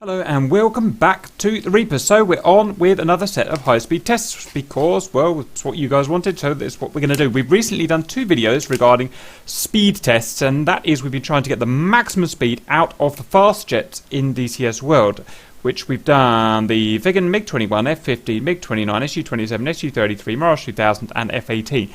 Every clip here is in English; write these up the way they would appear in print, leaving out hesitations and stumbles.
Hello and welcome back to the Reaper. So we're on with another set of high-speed tests because, well, it's what you guys wanted, so that's what we're going to do. We've recently done two videos regarding speed tests, and that is we've been trying to get the maximum speed out of the fast jets in DCS World, which we've done the Viggen MiG-21, F-15, MiG-29, Su-27, Su-33, Mirage 2000 and F-18.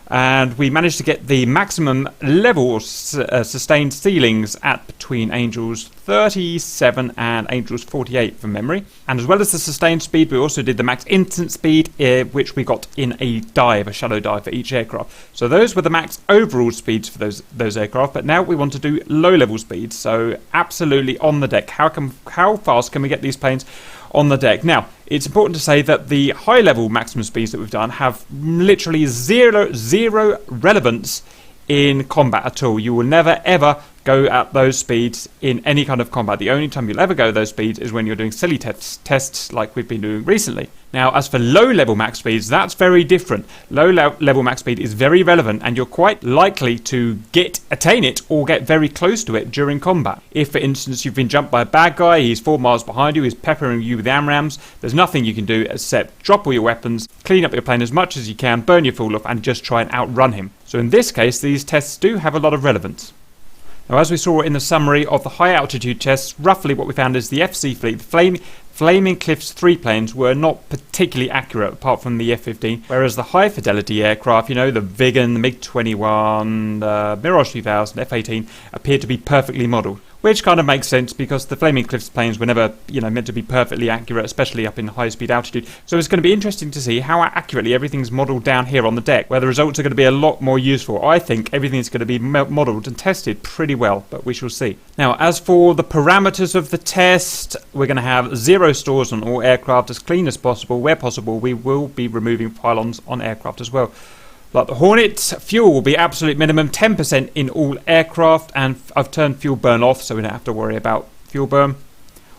And we managed to get the maximum level sustained ceilings at between Angels 37 and Angels 48 from memory. And as well as the sustained speed, we also did the max instant speed, which we got in a dive, a shallow dive for each aircraft. So those were the max overall speeds for those aircraft. But now we want to do low level speeds, so absolutely on the deck. How fast can we get these planes on the deck? Now, it's important to say that the high level maximum speeds that we've done have literally zero relevance in combat at all. You will never ever go at those speeds in any kind of combat. The only time you'll ever go those speeds is when you're doing silly tests like we've been doing recently. Now, as for low level max speeds, that's very different. Low level max speed is very relevant, and you're quite likely to attain it or get very close to it during combat. If, for instance, you've been jumped by a bad guy, he's 4 miles behind you, he's peppering you with AMRAAMs, there's nothing you can do except drop all your weapons, clean up your plane as much as you can, burn your fuel off, and just try and outrun him. So in this case, these tests do have a lot of relevance. Now, as we saw in the summary of the high altitude tests, roughly what we found is the FC fleet, the Flaming Cliffs 3 planes, were not particularly accurate apart from the F-15, whereas the high fidelity aircraft, you know, the Viggen, the MiG-21, the Mirage 2000, F-18, appeared to be perfectly modelled. Which kind of makes sense because the Flaming Cliffs planes were never, meant to be perfectly accurate, especially up in high-speed altitude. So it's going to be interesting to see how accurately everything's modelled down here on the deck, where the results are going to be a lot more useful. I think everything's going to be modelled and tested pretty well, but we shall see. Now, as for the parameters of the test, we're going to have 0 stores on all aircraft, as clean as possible. Where possible, we will be removing pylons on aircraft as well. Like the Hornet, fuel will be absolute minimum 10% in all aircraft, and I've turned fuel burn off so we don't have to worry about fuel burn.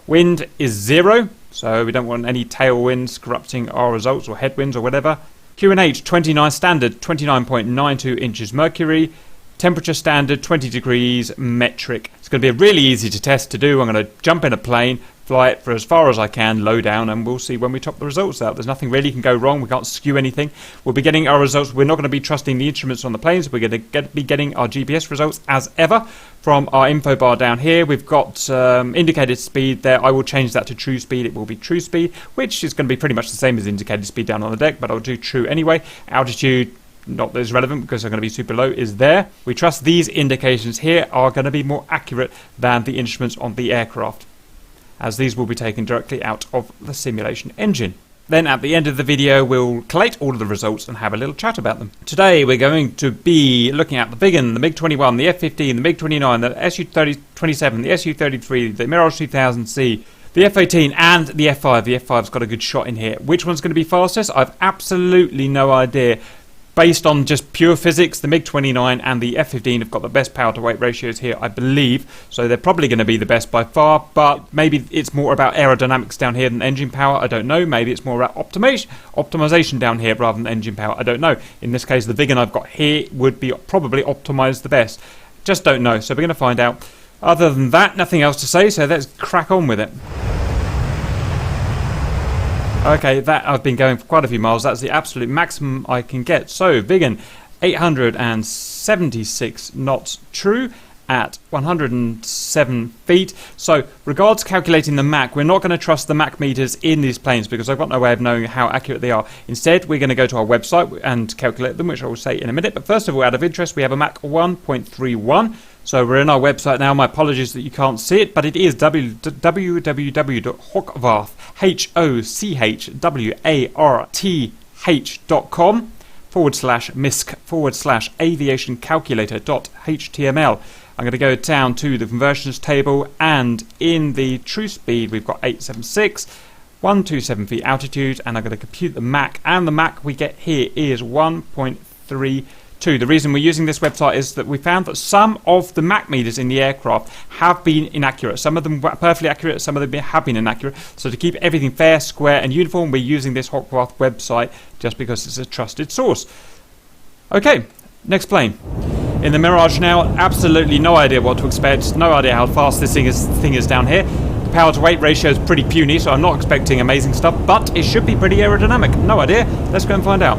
Wind is 0, so we don't want any tailwinds corrupting our results or headwinds or whatever. QNH 29 standard, 29.92 inches mercury. Temperature standard 20 degrees metric. It's going to be really easy to test to do. I'm going to jump in a plane, fly it for as far as I can, low down, and we'll see when we top the results out. There's nothing really can go wrong. We can't skew anything. We'll be getting our results. We're not going to be trusting the instruments on the planes. We're going to be getting our GPS results as ever from our info bar down here. We've got indicated speed there. I will change that to true speed. It will be true speed, which is going to be pretty much the same as indicated speed down on the deck, but I'll do true anyway. Altitude, not as relevant because they're going to be super low, is there. We trust these indications here are going to be more accurate than the instruments on the aircraft, as these will be taken directly out of the simulation engine. Then at the end of the video, we'll collate all of the results and have a little chat about them. Today we're going to be looking at the Viggen, the MiG-21, the F-15, the MiG-29, the Su-27, the Su-33, the Mirage 2000C, the F-18 and the F-5. The F-5's got a good shot in here. Which one's going to be fastest? I've absolutely no idea. Based on just pure physics, the MiG-29 and the F-15 have got the best power-to-weight ratios here, I believe. So they're probably going to be the best by far, but maybe it's more about aerodynamics down here than engine power. I don't know. Maybe it's more about optimization down here rather than engine power. I don't know. In this case, the Viggen I've got here would be probably optimized the best. Just don't know. So we're going to find out. Other than that, nothing else to say, so let's crack on with it. Okay, that I've been going for quite a few miles. That's the absolute maximum I can get. So, Viggen, 876 knots true at 107 feet. So, regards calculating the Mach, we're not going to trust the Mach meters in these planes because I've got no way of knowing how accurate they are. Instead, we're going to go to our website and calculate them, which I will say in a minute. But first of all, out of interest, we have a Mach 1.31. So we're in our website now. My apologies that you can't see it, but it is www.hochwarth, HOCHWARTH/misc/aviation calculator.html. I'm going to go down to the conversions table, and in the true speed we've got 876, 127 feet altitude, and I'm going to compute the Mach, and the Mach we get here is 1.32. The reason we're using this website is that we found that some of the Mach meters in the aircraft have been inaccurate. Some of them were perfectly accurate, some of them have been inaccurate. So to keep everything fair, square and uniform, we're using this Hochwarth website just because it's a trusted source. Okay, next plane. In the Mirage now, absolutely no idea what to expect, no idea how fast this thing is down here. The power to weight ratio is pretty puny, so I'm not expecting amazing stuff, but it should be pretty aerodynamic. No idea. Let's go and find out.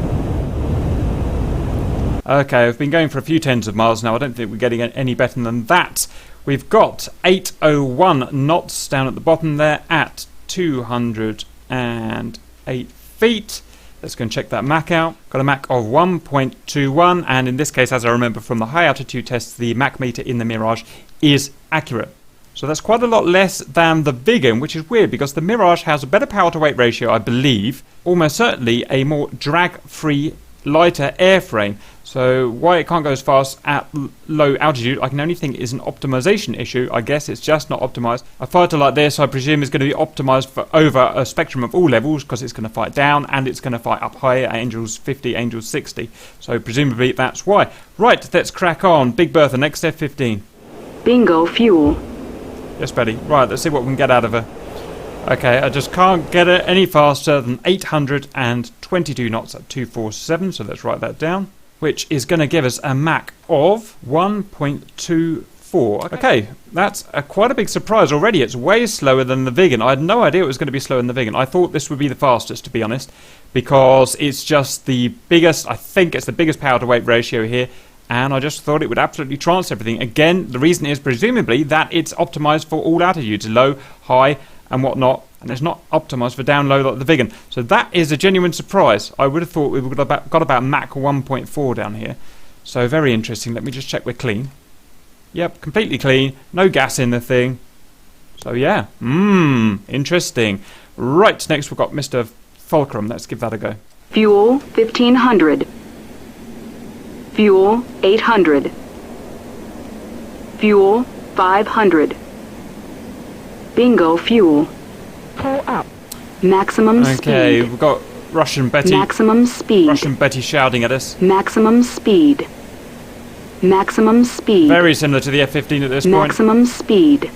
Okay, I've been going for a few tens of miles now. I don't think we're getting any better than that. We've got 801 knots down at the bottom there at 208 feet. Let's go and check that Mach out. Got a Mach of 1.21, and in this case, as I remember from the high altitude tests, the Mach meter in the Mirage is accurate. So that's quite a lot less than the Viggen, which is weird because the Mirage has a better power to weight ratio, I believe. Almost certainly a more drag-free, lighter airframe. So why it can't go as fast at low altitude, I can only think is an optimization issue. I guess it's just not optimized. A fighter like this, I presume, is going to be optimized for over a spectrum of all levels because it's going to fight down and it's going to fight up high at Angels 50, Angels 60. So presumably that's why. Right, let's crack on. Big Bertha, next F-15. Bingo fuel. Yes, Betty. Right, let's see what we can get out of her. Okay, I just can't get it any faster than 822 knots at 247, so let's write that down. Which is going to give us a Mach of 1.24. Okay, that's quite a big surprise already. It's way slower than the Viggen. I had no idea it was going to be slower than the Viggen. I thought this would be the fastest, to be honest, because it's just the biggest, I think it's the biggest power to weight ratio here, and I just thought it would absolutely trance everything. Again, the reason is presumably that it's optimized for all altitudes, low, high, and whatnot, and it's not optimized for down low like the Viggen. So that is a genuine surprise. I would have thought we would have got about Mach 1.4 down here. So very interesting. Let me just check we're clean. Yep, completely clean. No gas in the thing. So yeah, interesting. Right, next we've got Mr. Fulcrum. Let's give that a go. Fuel 1500. Fuel 800. Fuel 500. Bingo fuel. Pull up. Maximum speed. Okay, we've got Russian Betty. Maximum speed. Russian Betty shouting at us. Maximum speed. Maximum speed. Very similar to the F-15 at this point. Maximum speed.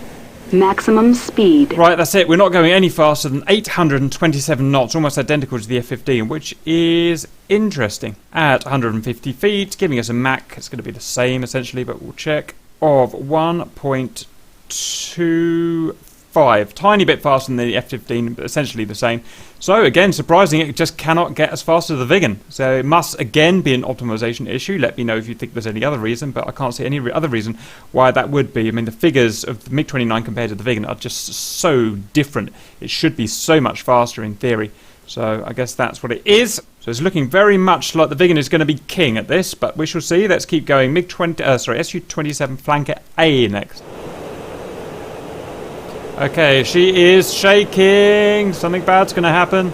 Maximum speed. Right, that's it. We're not going any faster than 827 knots, almost identical to the F-15, which is interesting. At 150 feet, giving us a Mach, it's going to be the same essentially, but we'll check, of 1.25. Tiny bit faster than the F-15, but essentially the same. So again, surprising, it just cannot get as fast as the Viggen. So it must again be an optimization issue. Let me know if you think there's any other reason, but I can't see any other reason why that would be. I mean, the figures of the MiG-29 compared to the Viggen are just so different. It should be so much faster in theory. So I guess that's what it is. So it's looking very much like the Viggen is going to be king at this, but we shall see. Let's keep going. Su-27 flanker A next. Okay, she is shaking. Something bad's going to happen.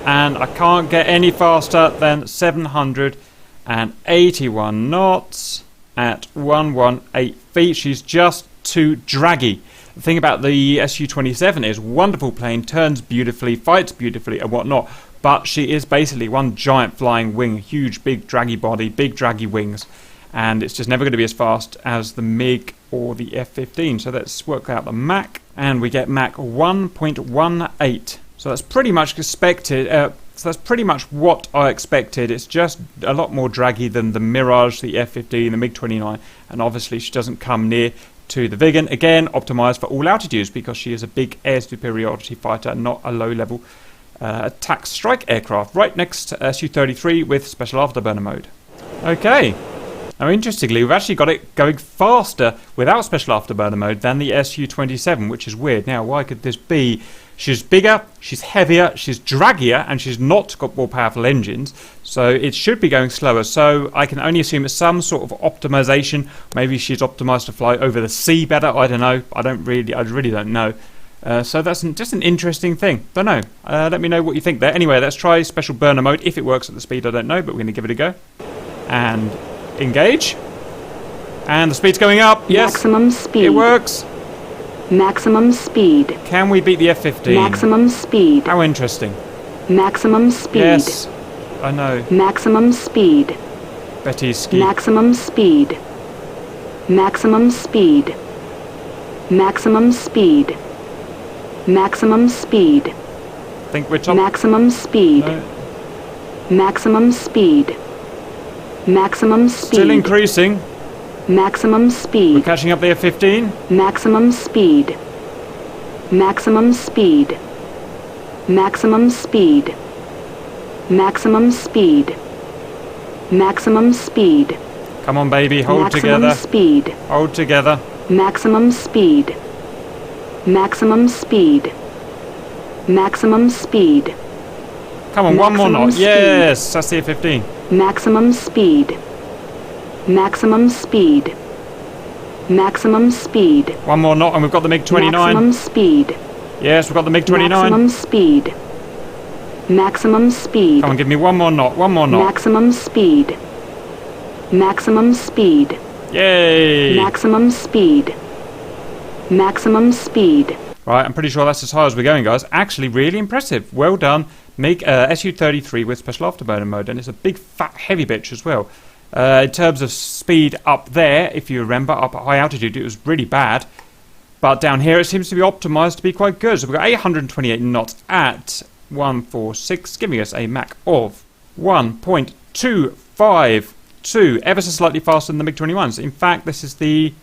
And I can't get any faster than 781 knots at 118 feet. She's just too draggy. The thing about the Su-27 is wonderful plane, turns beautifully, fights beautifully and whatnot. But she is basically one giant flying wing, huge, big, draggy body, big, draggy wings. And it's just never going to be as fast as the MiG or the F-15. So let's work out the Mach, and we get Mach 1.18. So that's pretty much expected. So that's pretty much what I expected. It's just a lot more draggy than the Mirage, the F-15, the MiG-29, and obviously she doesn't come near to the Viggen. Again, optimized for all altitudes because she is a big air superiority fighter, not a low-level attack strike aircraft. Right, next Su-33 with special afterburner mode. Okay. Now, interestingly, we've actually got it going faster without special afterburner mode than the Su-27, which is weird. Now, why could this be? She's bigger, she's heavier, she's draggier, and she's not got more powerful engines, so it should be going slower. So I can only assume it's some sort of optimization. Maybe she's optimized to fly over the sea better. I don't know. I really don't know. So that's just an interesting thing. Don't know. Let me know what you think there. Anyway, let's try special burner mode. If it works at the speed, I don't know, but we're going to give it a go. And engage. And the speed's going up. Yes. Maximum speed. It works. Maximum speed. Can we beat the F-15? Maximum speed. How interesting. Maximum speed. Yes. I know. Maximum speed. Betty's ski. Maximum speed. Maximum speed. Maximum speed. Maximum speed. I think we're top. Maximum speed. No. Maximum speed. Maximum speed. Still increasing. Maximum We're speed. catching up the F-15. Maximum speed. Maximum speed. Maximum speed. Maximum speed. Maximum speed. Come on, baby, hold Maximum together. speed. Hold together. Maximum speed. Maximum speed. Maximum speed. Come on, one more Maximum knot. speed. Yes, that's the F-15. Maximum speed. Maximum speed. Maximum speed. One more knot and we've got the MiG-29. Maximum speed. Yes, we've got the MiG-29. Maximum speed. Maximum speed. Come on, give me one more knot. One more knot. Maximum speed. Maximum speed. Yay! Maximum speed. Maximum speed. Right, I'm pretty sure that's as high as we're going, guys. Actually, really impressive. Well done. MiG Su-33 with special afterburner mode, and it's a big, fat, heavy bitch as well. In terms of speed up there, if you remember, up at high altitude, it was really bad. But down here, it seems to be optimized to be quite good. So we've got 828 knots at 146, giving us a Mach of 1.252, ever so slightly faster than the MiG-21s. In fact, this is the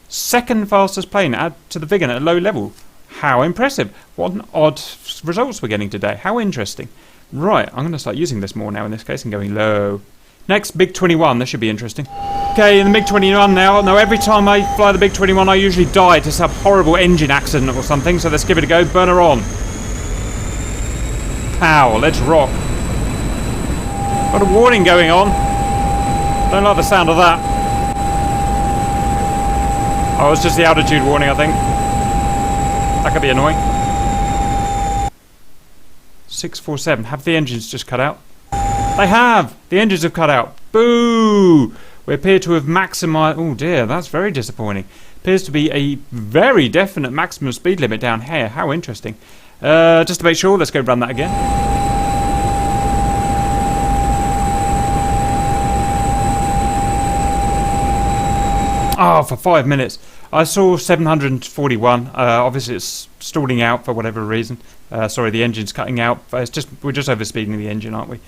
second fastest plane add to the Viggen at a low level. How impressive. What an odd results we're getting today. How interesting. Right, I'm going to start using this more now in this case and going low. Next, MiG-21. This should be interesting. Okay, in the MiG-21 now. Now, every time I fly the MiG-21, I usually die to some horrible engine accident or something. So let's give it a go. Burner on. Pow, let's rock. Got a warning going on. Don't like the sound of that. Oh, it's just the altitude warning, I think. That could be annoying. 647. Have the engines just cut out? They have! The engines have cut out. Boo! We appear to have maximised... Oh dear, that's very disappointing. Appears to be a very definite maximum speed limit down here. How interesting. Just to make sure, let's go run that again. Oh, for 5 minutes. I saw 741. Obviously, it's stalling out for whatever reason. Sorry, the engine's cutting out. We're just overspeeding the engine, aren't we?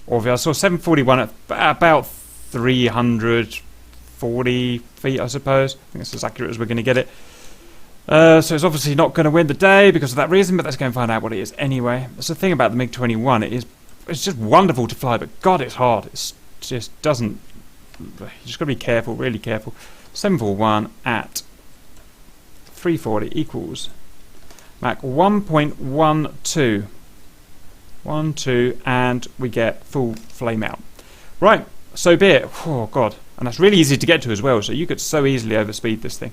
Or I saw 741 at about 340 feet, I suppose. I think that's as accurate as we're going to get it. So it's obviously not going to win the day because of that reason, but let's go and find out what it is anyway. That's the thing about the MiG-21. It's just wonderful to fly, but God, it's hard. It just doesn't... You just got to be careful, really careful. 741 at 340 equals Mach 1.12. 12, and we get full flame out. Right, so be it. Oh God, and that's really easy to get to as well. So you could so easily overspeed this thing.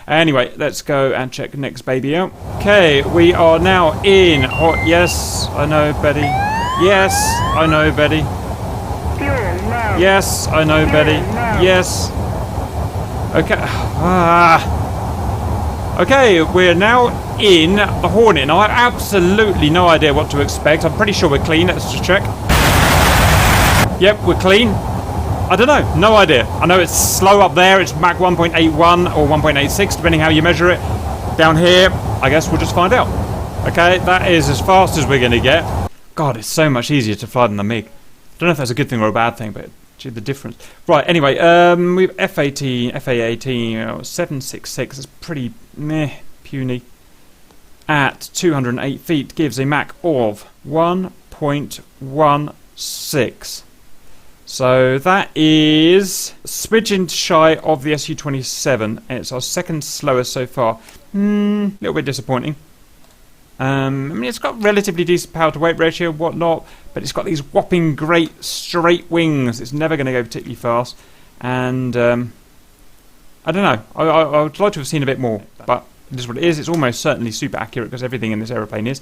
Anyway, let's go and check next baby out. Okay, we are now in hot. Yes, I know, Betty. Yes, I know, Betty. Yes, I know, Betty. Yes. Okay. Okay, we're now in the Hornet. Now, I have absolutely no idea what to expect. I'm pretty sure we're clean. Let's just check. Yep, we're clean. I don't know. No idea. I know it's slow up there. It's Mach 1.81 or 1.86, depending how you measure it. Down here, I guess we'll just find out. Okay, that is as fast as we're going to get. God, it's so much easier to fly than the MiG. I don't know if that's a good thing or a bad thing, but gee, the difference. Right, anyway, we've F-18, FA-18, 766. It's pretty meh, puny. At 208 feet gives a Mach of 1.16. So that is a smidgen shy of the Su-27, and it's our second slowest so far. A little bit disappointing. I mean, it's got relatively decent power to weight ratio, whatnot, but it's got these whopping great straight wings. It's never going to go particularly fast, and I don't know. I would like to have seen a bit more, but it is what it is. It's almost certainly super accurate because everything in this aeroplane is.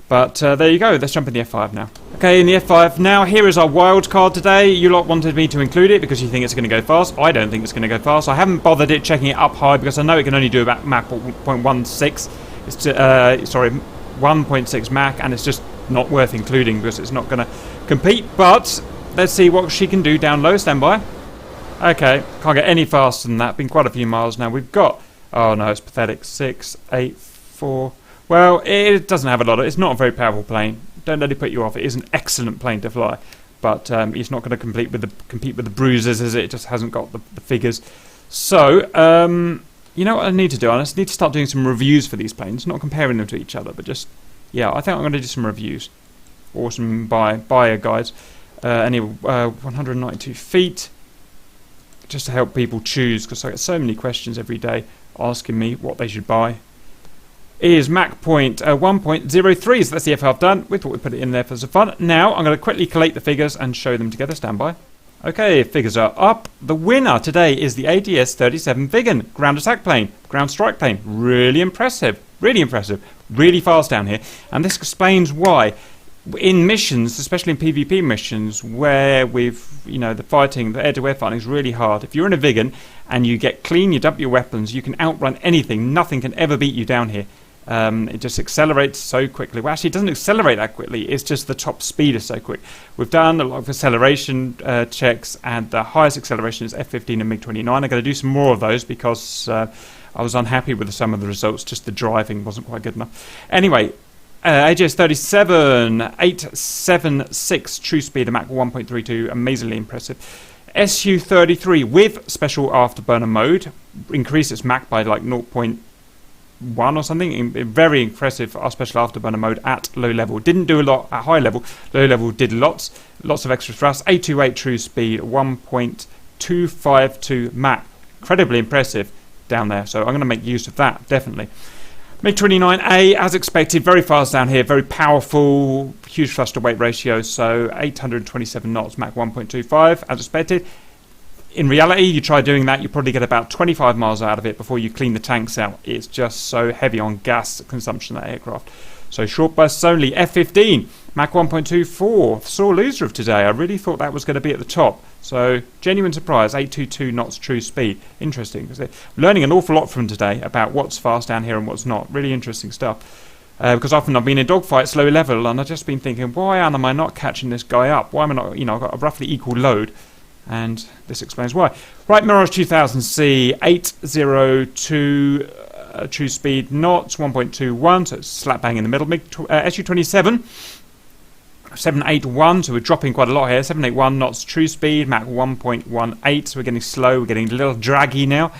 But there you go. Let's jump in the F5 now. Okay, in the F5 now, here is our wild card today. You lot wanted me to include it because you think it's going to go fast. I don't think it's going to go fast. I haven't bothered checking it up high because I know it can only do about Mach 0.16. It's 1.6 Mach, and it's just not worth including because it's not going to compete. But let's see what she can do down low. Stand by. Okay, can't get any faster than that. Been quite a few miles now. We've got... Oh no, it's pathetic. 6, 8, 4... Well, it doesn't have a lot of... It's not a very powerful plane. Don't let it put you off. It is an excellent plane to fly. but it's not going to compete with the bruisers, as it just hasn't got the figures. So you know what I need to do? I just need to start doing some reviews for these planes, not comparing them to each other, but just, yeah, I think I'm going to do some reviews or some buyer guides. Anyway, 192 feet, just to help people choose, because I get so many questions every day asking me what they should buy. Is Mach point 1.03, so that's the F I've done. We thought we'd put it in there for some fun. Now I'm going to quickly collate the figures and show them together. Stand by. Okay, figures are up. The winner today is the ADS-37 Viggen ground attack plane, ground strike plane. Really impressive, really fast down here. And this explains why in missions, especially in PvP missions, where the air-to-air fighting is really hard. If you're in a Viggen and you get clean, you dump your weapons, you can outrun anything. Nothing can ever beat you down here. It just accelerates so quickly. Well, actually, it doesn't accelerate that quickly. It's just the top speed is so quick. We've done a lot of acceleration checks, and the highest acceleration is F-15 and MiG-29. I'm going to do some more of those because I was unhappy with some of the results. Just the driving wasn't quite good enough. Anyway, AGS-37, 876 true speed, a Mach 1.32, amazingly impressive. Su-33 with special afterburner mode, increased its Mach by like 0.1 or something. Very impressive for our special afterburner mode at low level. Didn't do a lot at high level. Low level did lots of extra thrust. 828 true speed, 1.252 Mach. Incredibly impressive down there. So I'm going to make use of that, definitely. MiG-29A, as expected, very fast down here, very powerful, huge thrust to weight ratio, so 827 knots, Mach 1.25, as expected. In reality, you try doing that, you probably get about 25 miles out of it before you clean the tanks out. It's just so heavy on gas consumption, that aircraft. So short bursts only. F-15, Mach 1.24, sore loser of today. I really thought that was going to be at the top. So genuine surprise, 822 knots true speed. Interesting, because learning an awful lot from today about what's fast down here and what's not. Really interesting stuff. Because often I've been in dogfights low level, and I've just been thinking, why am I not catching this guy up? Why am I not, I've got a roughly equal load. And this explains why. Right, Mirage 2000C, 802 true speed knots, 1.21, so it's slap bang in the middle. Su-27, 781, so we're dropping quite a lot here. 781 knots true speed, Mach 1.18, so we're getting slow, we're getting a little draggy now.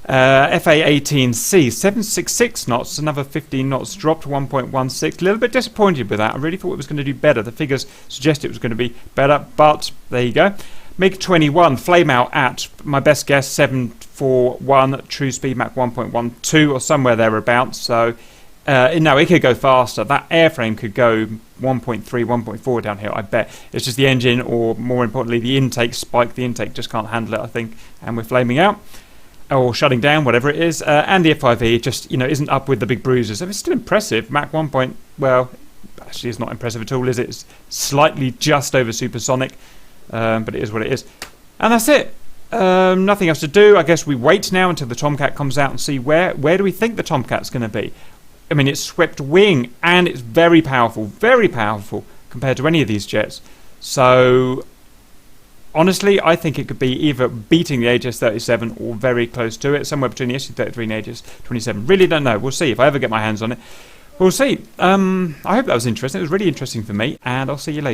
FA-18C, 766 knots, another 15 knots dropped, 1.16. A little bit disappointed with that. I really thought it was going to do better. The figures suggest it was going to be better, but there you go. MiG-21, flame out at, my best guess, 741, true speed, Mach 1.12 or somewhere thereabouts. So, no, it could go faster. That airframe could go 1.3, 1.4 down here, I bet. It's just the engine, or more importantly, the intake spike. The intake just can't handle it, I think, and we're flaming out. Or shutting down, whatever it is. And the F5E just, isn't up with the big bruisers. It's still impressive. Mach 1. Well, actually it's not impressive at all, is it? It's slightly just over supersonic. But it is what it is. And that's it. Nothing else to do. I guess we wait now until the Tomcat comes out and see where do we think the Tomcat's going to be. I mean, it's swept wing, and it's very powerful compared to any of these jets. So, honestly, I think it could be either beating the AGS-37 or very close to it, somewhere between the Su-33 and AGS-27. Really don't know. We'll see if I ever get my hands on it. We'll see. I hope that was interesting. It was really interesting for me, and I'll see you later.